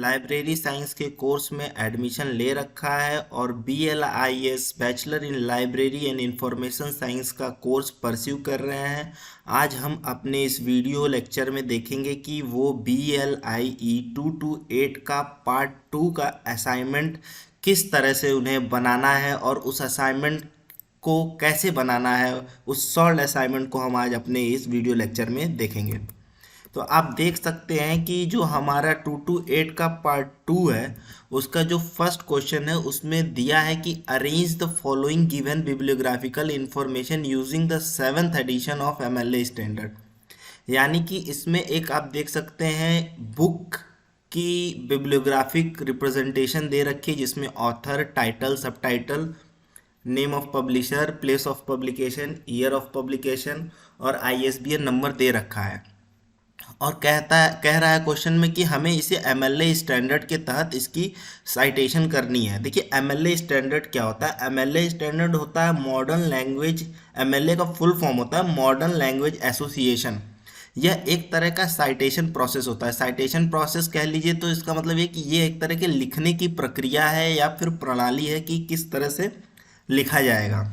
Library science के course में admission ले रखा है और BLIS bachelor in library and information science का कोर्स परस्यू कर रहे हैं। आज हम अपने इस वीडियो लेक्चर में देखेंगे कि वो BLIE 228 का पार्ट 2 का असाइनमेंट किस तरह से उन्हें बनाना है और उस असाइनमेंट को कैसे बनाना है। उस सॉल्व असाइनमेंट को हम आज अपने इस वीडियो लेक्चर में देखेंगे। तो आप देख सकते हैं कि जो हमारा 228 का पार्ट 2 है उसका जो फर्स्ट क्वेश्चन है उसमें दिया है कि arrange the following given bibliographical information using the 7th edition of MLA standard. यानी कि इसमें एक आप देख सकते हैं बुक की बिब्लियोग्राफिक रिप्रेजेंटेशन दे रखी है जिसमें ऑथर, टाइटल, सब title, name of publisher, place of publication, year of publication और ISBN नंबर दे रखा है। और कह रहा है क्वेश्चन में कि हमें इसे MLA स्टैंडर्ड के तहत इसकी साइटेशन करनी है। देखिए MLA स्टैंडर्ड क्या होता है। MLA स्टैंडर्ड होता है मॉडर्न लैंग्वेज, MLA का फुल फॉर्म होता है मॉडर्न लैंग्वेज एसोसिएशन। यह एक तरह का साइटेशन प्रोसेस होता है। साइटेशन प्रोसेस कह लीजिए तो इसका मतलब ये कि ये एक तरह के लिखने की प्रक्रिया है या फिर प्रणाली है कि किस तरह से लिखा जाएगा।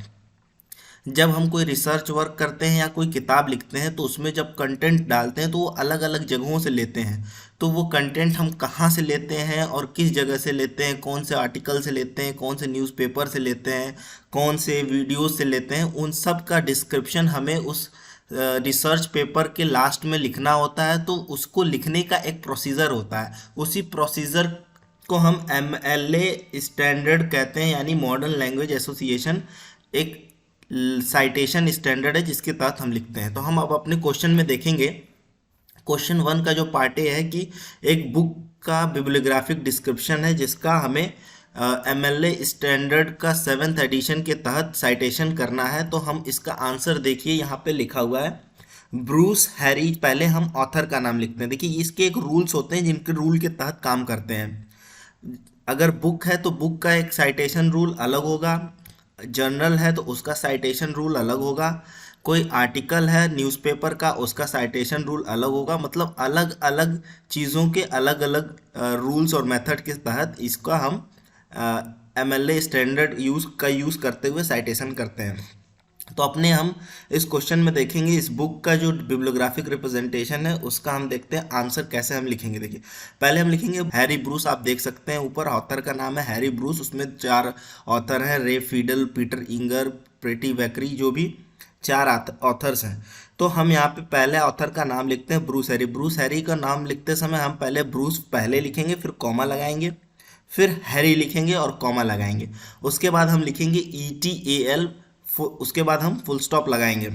जब हम कोई रिसर्च वर्क करते हैं या कोई किताब लिखते हैं तो उसमें जब कंटेंट डालते हैं तो वो अलग अलग जगहों से लेते हैं। तो वो कंटेंट हम कहाँ से लेते हैं और किस जगह से लेते हैं, कौन से आर्टिकल से लेते हैं, कौन से न्यूज़पेपर से लेते हैं, कौन से वीडियोस से लेते हैं, उन सब का डिस्क्रिप्शन हमें उस रिसर्च पेपर के लास्ट में लिखना होता है। तो उसको लिखने का एक प्रोसीजर होता है, उसी प्रोसीजर को हम MLA स्टैंडर्ड कहते हैं, यानी मॉडर्न लैंग्वेज एसोसिएशन एक साइटेशन स्टैंडर्ड है जिसके तहत हम लिखते हैं। तो हम अब अपने क्वेश्चन में देखेंगे। क्वेश्चन 1 का जो पार्ट ए है कि एक बुक का बिब्लियोग्राफिक डिस्क्रिप्शन है जिसका हमें MLA स्टैंडर्ड का 7th एडिशन के तहत साइटेशन करना है। तो हम इसका आंसर देखिए, यहाँ पे लिखा हुआ है ब्रूस हैरी। पहले हम ऑथर का नाम लिखते हैं। देखिए इसके एक रूल्स होते हैं जिनके रूल के तहत काम करते हैं। अगर बुक है तो बुक का एक साइटेशन रूल अलग होगा, जर्नल है तो उसका साइटेशन रूल अलग होगा, कोई आर्टिकल है न्यूज़पेपर का उसका साइटेशन रूल अलग होगा। मतलब अलग अलग चीज़ों के अलग अलग रूल्स और मेथड के तहत इसका हम MLA स्टैंडर्ड यूज़ करते हुए साइटेशन करते हैं। तो अपने हम इस क्वेश्चन में देखेंगे इस बुक का जो बिब्लियोग्राफिक रिप्रेजेंटेशन है उसका हम देखते हैं आंसर कैसे हम लिखेंगे। देखिए पहले हम लिखेंगे हैरी ब्रूस। आप देख सकते हैं ऊपर ऑथर का नाम है हैरी ब्रूस, उसमें 4 ऑथर हैं, रे फीडल, पीटर इंगर, प्रेटी वैकरी, जो भी 4 ऑथर्स हैं। तो हम यहाँ पे पहले ऑथर का नाम लिखते हैं ब्रूस हैरी। ब्रूस हैरी का नाम लिखते समय हम पहले ब्रूस पहले लिखेंगे, फिर कॉमा लगाएंगे, फिर हैरी लिखेंगे और कॉमा लगाएंगे। उसके बाद हम लिखेंगे ETAL, उसके बाद हम फुल स्टॉप लगाएंगे।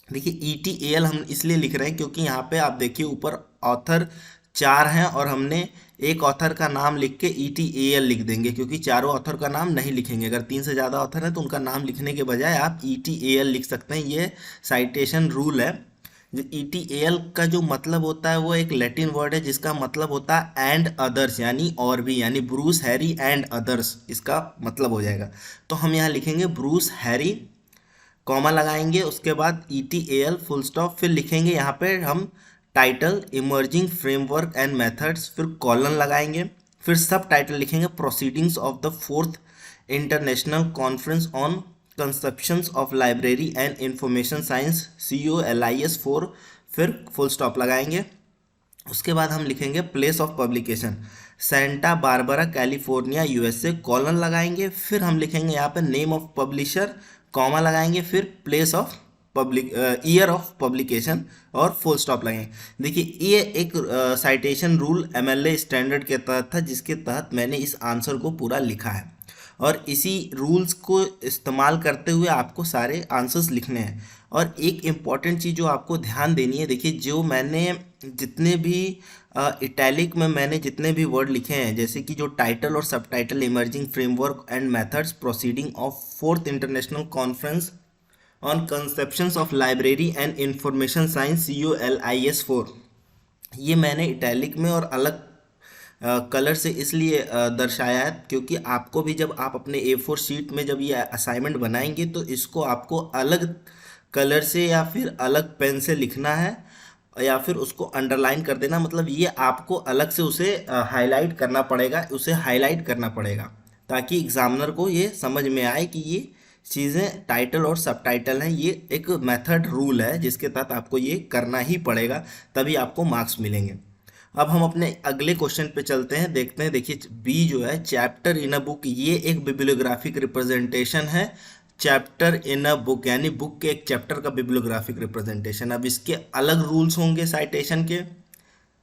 देखिए ETAL हम इसलिए लिख रहे हैं क्योंकि यहाँ पे आप देखिए ऊपर ऑथर 4 हैं और हमने एक ऑथर का नाम लिख के ETAL लिख देंगे क्योंकि चारों ऑथर का नाम नहीं लिखेंगे। अगर 3 से ज़्यादा ऑथर हैं तो उनका नाम लिखने के बजाय आप ETAL लिख सकते हैं। ये साइटेशन रूल है। ETAL का जो मतलब होता है वो एक लैटिन वर्ड है जिसका मतलब होता है एंड अदर्स, यानी और भी, यानी ब्रूस हैरी एंड अदर्स इसका मतलब हो जाएगा। तो हम यहाँ लिखेंगे ब्रूस हैरी, कॉमा लगाएंगे, उसके बाद ETAL फुल स्टॉप, फिर लिखेंगे यहाँ पे हम title emerging framework and methods, फिर कॉलन लगाएंगे, फिर सब टाइटल लिखेंगे proceedings of the 4th international conference on conceptions of library and information science COLIS 4, फिर फुल स्टॉप लगाएंगे। उसके बाद हम लिखेंगे place of publication Santa Barbara California USA, colon लगाएंगे, फिर हम लिखेंगे यहाँ पे नेम ऑफ पब्लिशर, कॉमा लगाएंगे, फिर place of year of publication और फुल स्टॉप लगाएंगे। देखिए ये एक साइटेशन रूल MLA स्टैंडर्ड के तहत था जिसके तहत मैंने इस आंसर को पूरा लिखा है और इसी रूल्स को इस्तेमाल करते हुए आपको सारे आंसर्स लिखने हैं। और एक इम्पॉर्टेंट चीज़ जो आपको ध्यान देनी है, देखिए जो मैंने जितने भी इटैलिक में मैंने जितने भी वर्ड लिखे हैं, जैसे कि जो टाइटल और सब title emerging framework and methods proceeding of 4th international conference on conceptions of library and information science COLIS 4, ये मैंने इटैलिक में और अलग कलर से इसलिए दर्शाया है क्योंकि आपको भी जब आप अपने A4 शीट में जब ये असाइनमेंट बनाएंगे तो इसको आपको अलग कलर से या फिर अलग पेन से लिखना है या फिर उसको अंडरलाइन कर देना, मतलब ये आपको अलग से उसे हाईलाइट करना पड़ेगा, उसे हाईलाइट करना पड़ेगा ताकि एग्जामिनर को ये समझ में आए कि ये चीज़ें टाइटल और सब टाइटल हैं। ये एक मेथड रूल है जिसके तहत आपको ये करना ही पड़ेगा, तभी आपको मार्क्स मिलेंगे। अब हम अपने अगले क्वेश्चन पे चलते हैं, देखते हैं। देखिए बी जो है चैप्टर इन अ बुक, ये एक बिब्लियोग्राफिक रिप्रेजेंटेशन है। चैप्टर इन अ बुक यानी बुक के एक चैप्टर का बिब्लियोग्राफिक रिप्रेजेंटेशन। अब इसके अलग रूल्स होंगे साइटेशन के,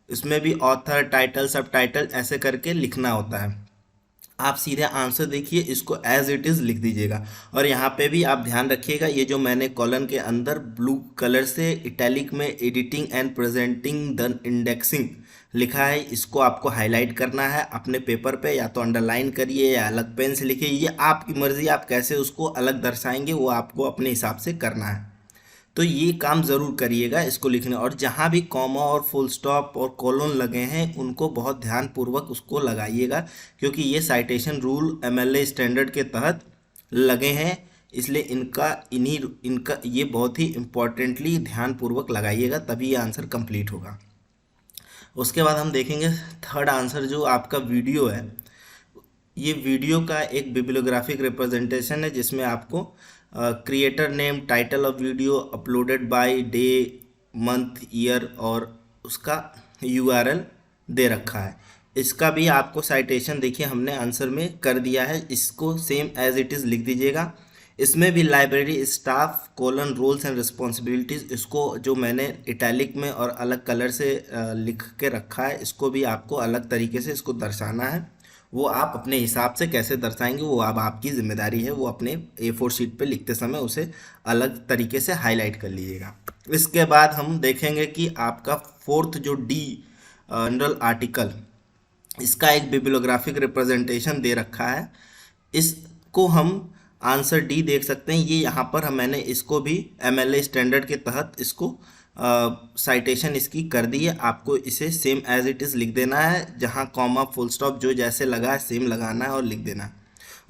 इसमें भी ऑथर, टाइटल, सब टाइटल ऐसे करके लिखना होता है। आप सीधे आंसर देखिए, इसको एज इट इज़ लिख दीजिएगा। और यहाँ पे भी आप ध्यान रखिएगा, ये जो मैंने कॉलन के अंदर ब्लू कलर से इटैलिक में editing and presenting the indexing लिखा है, इसको आपको हाईलाइट करना है अपने पेपर पे, या तो अंडरलाइन करिए या अलग पेन से लिखिए, ये आपकी मर्जी, आप कैसे उसको अलग दर्शाएंगे वो आपको अपने हिसाब से करना है। तो ये काम ज़रूर करिएगा इसको लिखने। और जहाँ भी कॉमा और फुल स्टॉप और कोलोन लगे हैं उनको बहुत ध्यानपूर्वक उसको लगाइएगा, क्योंकि ये साइटेशन रूल एमएलए स्टैंडर्ड के तहत लगे हैं, इसलिए इनका ये बहुत ही इम्पोर्टेंटली ध्यानपूर्वक लगाइएगा, तभी ये आंसर कंप्लीट होगा। उसके बाद हम देखेंगे थर्ड आंसर, जो आपका वीडियो है। ये वीडियो का एक बिब्लियोग्राफिक रिप्रेजेंटेशन है जिसमें आपको creator name, title of video, uploaded by, day, month, year और उसका यूआरएल दे रखा है। इसका भी आपको साइटेशन देखिए हमने आंसर में कर दिया है, इसको सेम एज इट इज़ लिख दीजिएगा। इसमें भी library staff colon roles and responsibilities, इसको जो मैंने इटैलिक में और अलग कलर से लिख के रखा है, इसको भी आपको अलग तरीके से इसको दर्शाना है। वो आप अपने हिसाब से कैसे दर्शाएंगे वो अब आपकी जिम्मेदारी है, वो अपने A4 शीट पे लिखते समय उसे अलग तरीके से हाईलाइट कर लीजिएगा। इसके बाद हम देखेंगे कि आपका फोर्थ जो डी जनरल आर्टिकल, इसका एक बिब्लियोग्राफिक रिप्रेजेंटेशन दे रखा है। इसको हम आंसर डी देख सकते हैं। ये यहाँ पर मैंने इसको भी एमएलए स्टैंडर्ड के तहत इसको साइटेशन इसकी कर दी है। आपको इसे सेम एज इट इज़ लिख देना है, जहाँ कॉमा फुल स्टॉप जो जैसे लगा है सेम लगाना है और लिख देना है।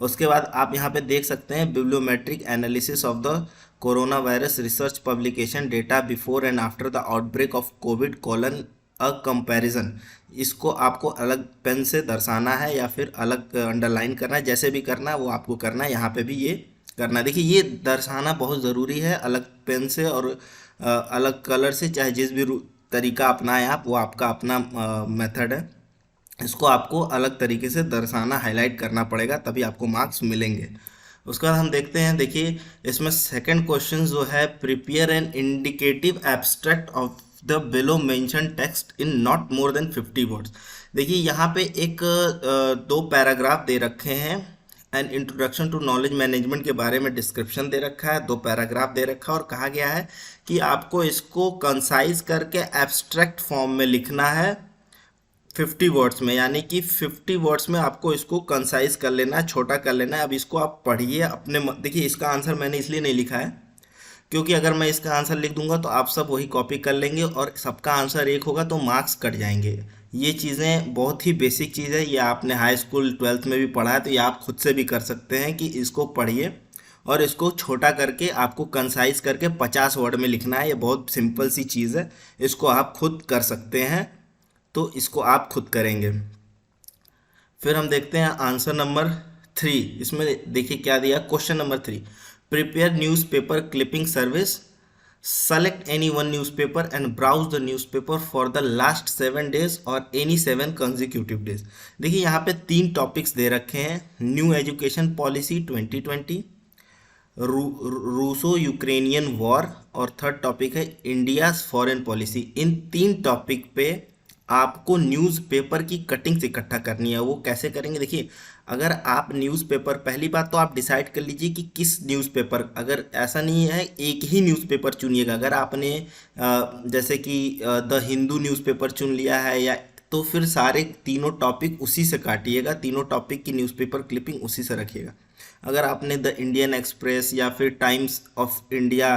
उसके बाद आप यहाँ पे देख सकते हैं bibliometric analysis of the corona virus research publication data before and after the outbreak of covid colon a comparison. इसको आपको अलग पेन से दर्शाना है या फिर अलग अंडरलाइन करना है, जैसे भी करना है वो आपको करना है। यहाँ पे भी ये करना है। देखिए ये दर्शाना बहुत ज़रूरी है, अलग पेन से और अलग कलर से, चाहे जिस भी तरीका अपनाएं आप, वो आपका अपना मेथड है। इसको आपको अलग तरीके से दर्शाना, हाईलाइट करना पड़ेगा, तभी आपको मार्क्स मिलेंगे। उसके बाद हम देखते हैं, देखिए इसमें सेकंड क्वेश्चन जो है, prepare an indicative abstract of the below mention text in not more than 50 words. देखिए यहाँ पे एक दो पैराग्राफ दे रखे हैं, an introduction to knowledge management के बारे में डिस्क्रिप्शन दे रखा है, दो पैराग्राफ दे रखा है और कहा गया है कि आपको इसको कंसाइज करके एब्स्ट्रैक्ट फॉर्म में लिखना है 50 वर्ड्स में, यानी कि 50 वर्ड्स में आपको इसको कंसाइज कर लेना है, छोटा कर लेना है। अब इसको आप पढ़िए अपने देखिए इसका आंसर मैंने इसलिए नहीं लिखा है क्योंकि अगर मैं इसका आंसर लिख दूंगा तो आप सब वही कॉपी कर लेंगे और सबका आंसर एक होगा तो मार्क्स कट जाएंगे। ये चीज़ें बहुत ही बेसिक चीज़ है, ये आपने हाई स्कूल 12th में भी पढ़ा है, तो ये आप खुद से भी कर सकते हैं कि इसको पढ़िए और इसको छोटा करके आपको कंसाइज करके 50 वर्ड में लिखना है। ये बहुत सिंपल सी चीज़ है, इसको आप खुद कर सकते हैं, तो इसको आप खुद करेंगे। फिर हम देखते हैं आंसर नंबर 3। इसमें देखिए क्या दिया, question number 3, prepare newspaper clipping service, select any one newspaper and browse the newspaper for the last 7 days और एनी 7 कंजिक्यूटिव डेज। देखिए यहाँ पे 3 टॉपिक्स दे रखे हैं, new education policy 2020, Russo Ukrainian war और थर्ड टॉपिक है इंडियाज फॉरेन पॉलिसी। इन 3 टॉपिक पे आपको न्यूज़पेपर की कटिंग्स इकट्ठा करनी है। वो कैसे करेंगे, देखिए अगर आप न्यूज़पेपर, पहली बात तो आप डिसाइड कर लीजिए कि किस न्यूज़पेपर, अगर ऐसा नहीं है एक ही न्यूज़पेपर चुनिएगा। अगर आपने जैसे कि द हिंदू न्यूज़पेपर चुन लिया है या, तो फिर सारे तीनों टॉपिक उसी से काटिएगा, तीनों टॉपिक की न्यूज़पेपर क्लिपिंग उसी से रखिएगा। अगर आपने द इंडियन एक्सप्रेस या फिर टाइम्स ऑफ इंडिया,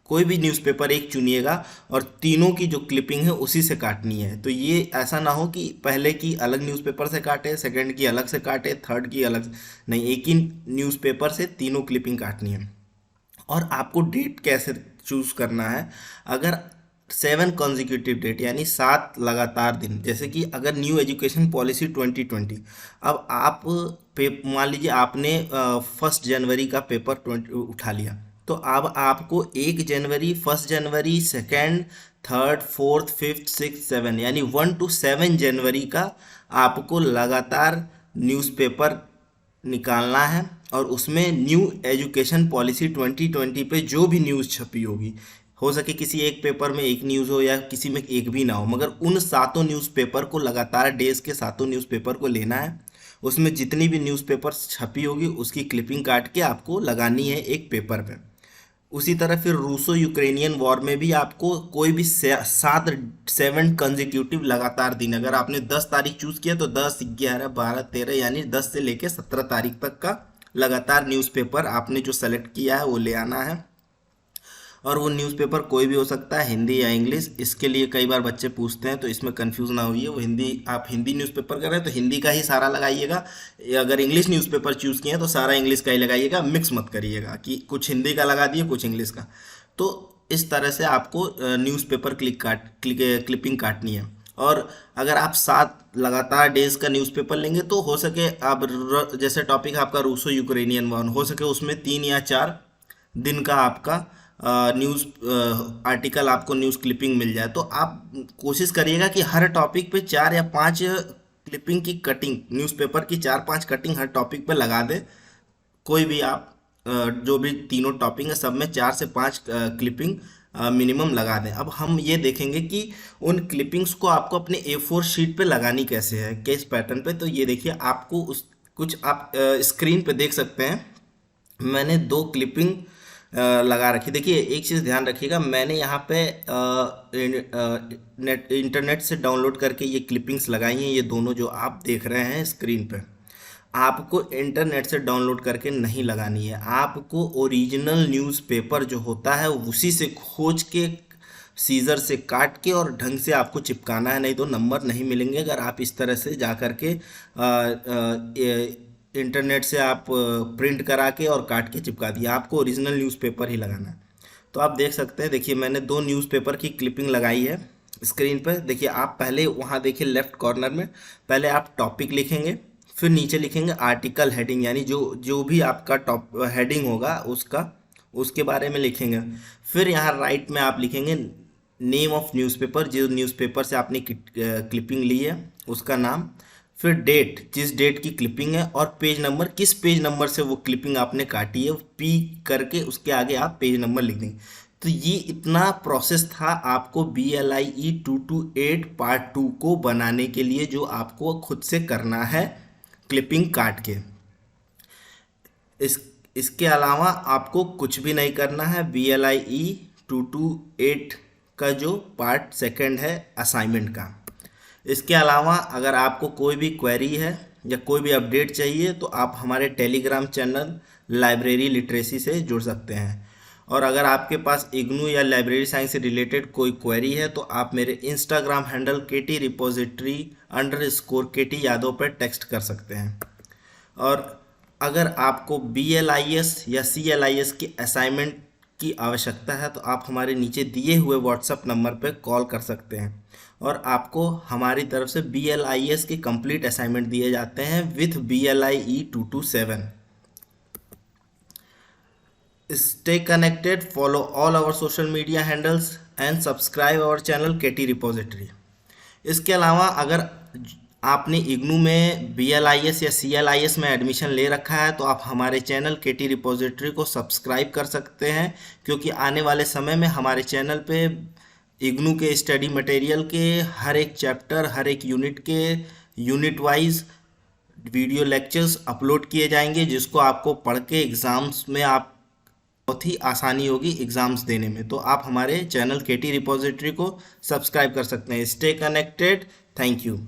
कोई भी न्यूज़पेपर एक चुनिएगा और तीनों की जो क्लिपिंग है उसी से काटनी है। तो ये ऐसा ना हो कि पहले की अलग न्यूज़पेपर से काटे, सेकंड की अलग से काटे, थर्ड की अलग, नहीं, एक ही न्यूज़पेपर से तीनों क्लिपिंग काटनी है। और आपको डेट कैसे चूज़ करना है, अगर 7 कॉन्जिक्यूटिव डेट यानी 7 लगातार दिन। जैसे कि अगर न्यू एजुकेशन पॉलिसी 2020, अब आप मान लीजिए आपने 1 जनवरी का पेपर 20 उठा लिया, तो अब आपको 1 जनवरी, 1 जनवरी, 2nd, 3rd, 4th, 5th, 6th, 7 यानी 1 to 7 जनवरी का आपको लगातार न्यूज़पेपर निकालना है, और उसमें न्यू एजुकेशन पॉलिसी 2020 पे जो भी न्यूज़ छपी होगी, हो सके किसी एक पेपर में एक न्यूज़ हो या किसी में एक भी ना हो, मगर उन सातों न्यूज़पेपर को लगातार डेज के सातों न्यूज़पेपर को लेना है। उसमें जितनी भी न्यूज़पेपर छपी होगी उसकी क्लिपिंग काट के आपको लगानी है एक पेपर पे। उसी तरह फिर रूसो यूक्रेनियन वॉर में भी आपको कोई भी 7 कंजिक्यूटिव लगातार दिन, अगर आपने 10 तारीख चूज़ किया तो 10, 11, 12, 13 यानी 10 से लेके 17 तारीख तक का लगातार न्यूज़पेपर आपने जो सेलेक्ट किया है वो ले आना है। और वो न्यूज़पेपर कोई भी हो सकता है, हिंदी या इंग्लिश। इसके लिए कई बार बच्चे पूछते हैं, तो इसमें कंफ्यूज ना होइए। वो हिंदी, आप हिंदी न्यूज़पेपर कर रहे हैं तो हिंदी का ही सारा लगाइएगा, अगर इंग्लिश न्यूज़पेपर चूज़ किए हैं तो सारा इंग्लिश का ही लगाइएगा, मिक्स मत करिएगा कि कुछ हिंदी का लगा दिए कुछ इंग्लिश का। तो इस तरह से आपको न्यूज़पेपर क्लिपिंग काटनी है। और अगर आप 7 लगातार डेज का न्यूज़पेपर लेंगे तो हो सके आप जैसे टॉपिक आपका रूसो यूक्रेनियन वॉर, हो सके उसमें 3 या 4 दिन का आपका न्यूज़ आर्टिकल, आपको न्यूज़ क्लिपिंग मिल जाए। तो आप कोशिश करिएगा कि हर टॉपिक पे 4 या 5 क्लिपिंग की कटिंग, न्यूज़पेपर की 4-5 कटिंग हर टॉपिक पे लगा दें। कोई भी आप जो भी तीनों टॉपिक है सब में 4 से 5 क्लिपिंग मिनिमम लगा दें। अब हम ये देखेंगे कि उन क्लिपिंग्स को आपको अपने A4 शीट पे लगानी कैसे है, किस पैटर्न पे। तो ये देखिए, आपको उस कुछ आप स्क्रीन पे देख सकते हैं, मैंने 2 क्लिपिंग लगा रखी। देखिए एक चीज़ ध्यान रखिएगा, मैंने यहाँ पे इंटरनेट से डाउनलोड करके ये क्लिपिंग्स लगाई हैं। ये दोनों जो आप देख रहे हैं स्क्रीन पे, आपको इंटरनेट से डाउनलोड करके नहीं लगानी है। आपको ओरिजिनल न्यूज़पेपर जो होता है उसी से खोज के, सीजर से काट के और ढंग से आपको चिपकाना है, नहीं तो नंबर नहीं मिलेंगे। अगर आप इस तरह से जा कर के इंटरनेट से आप प्रिंट करा के और काट के चिपका दिया, आपको ओरिजिनल न्यूज़पेपर ही लगाना है। तो आप देख सकते हैं, देखिए मैंने 2 न्यूज़पेपर की क्लिपिंग लगाई है स्क्रीन पर। देखिए आप पहले वहाँ देखिए लेफ्ट कॉर्नर में, पहले आप टॉपिक लिखेंगे, फिर नीचे लिखेंगे आर्टिकल हेडिंग, यानी जो भी आपका टॉप हेडिंग होगा उसके बारे में लिखेंगे। फिर यहाँ राइट में आप लिखेंगे नेम ऑफ न्यूज़पेपर, जो न्यूज़पेपर से आपने क्लिपिंग ली है उसका नाम, फिर डेट, जिस डेट की क्लिपिंग है, और पेज नंबर, किस पेज नंबर से वो क्लिपिंग आपने काटी है, पी करके उसके आगे आप पेज नंबर लिख देंगे। तो ये इतना प्रोसेस था आपको BLIE 228 पार्ट 2 को बनाने के लिए, जो आपको खुद से करना है क्लिपिंग काट के। इसके अलावा आपको कुछ भी नहीं करना है। BLIE 228 का जो पार्ट 2 है असाइनमेंट का। इसके अलावा अगर आपको कोई भी क्वेरी है या कोई भी अपडेट चाहिए तो आप हमारे टेलीग्राम चैनल लाइब्रेरी लिटरेसी से जुड़ सकते हैं। और अगर आपके पास इग्नू या लाइब्रेरी साइंस से रिलेटेड कोई क्वेरी है तो आप मेरे इंस्टाग्राम हैंडल KT_repository_KT यादव पर टेक्स्ट कर सकते हैं। और अगर आपको BLIS या CLIS की असाइनमेंट की आवश्यकता है तो आप हमारे नीचे दिए हुए व्हाट्सएप नंबर पर कॉल कर सकते हैं, और आपको हमारी तरफ से BLIS के कंप्लीट असाइनमेंट दिए जाते हैं with BLIE 227। Stay connected, follow all our social media handles and subscribe our channel KT Repository। इसके अलावा अगर आपने इग्नू में BLIS या CLIS में एडमिशन ले रखा है तो आप हमारे चैनल KT Repository को सब्सक्राइब कर सकते हैं, क्योंकि आने वाले समय में हमारे चैनल पे इग्नू के स्टडी मटेरियल के हर एक चैप्टर, हर एक यूनिट के unit wise video lectures upload किए जाएंगे, जिसको आपको पढ़ के एग्ज़ाम्स में आप बहुत ही आसानी होगी एग्ज़ाम्स देने में। तो आप हमारे चैनल KT Repository को सब्सक्राइब कर सकते हैं। Stay connected, thank you.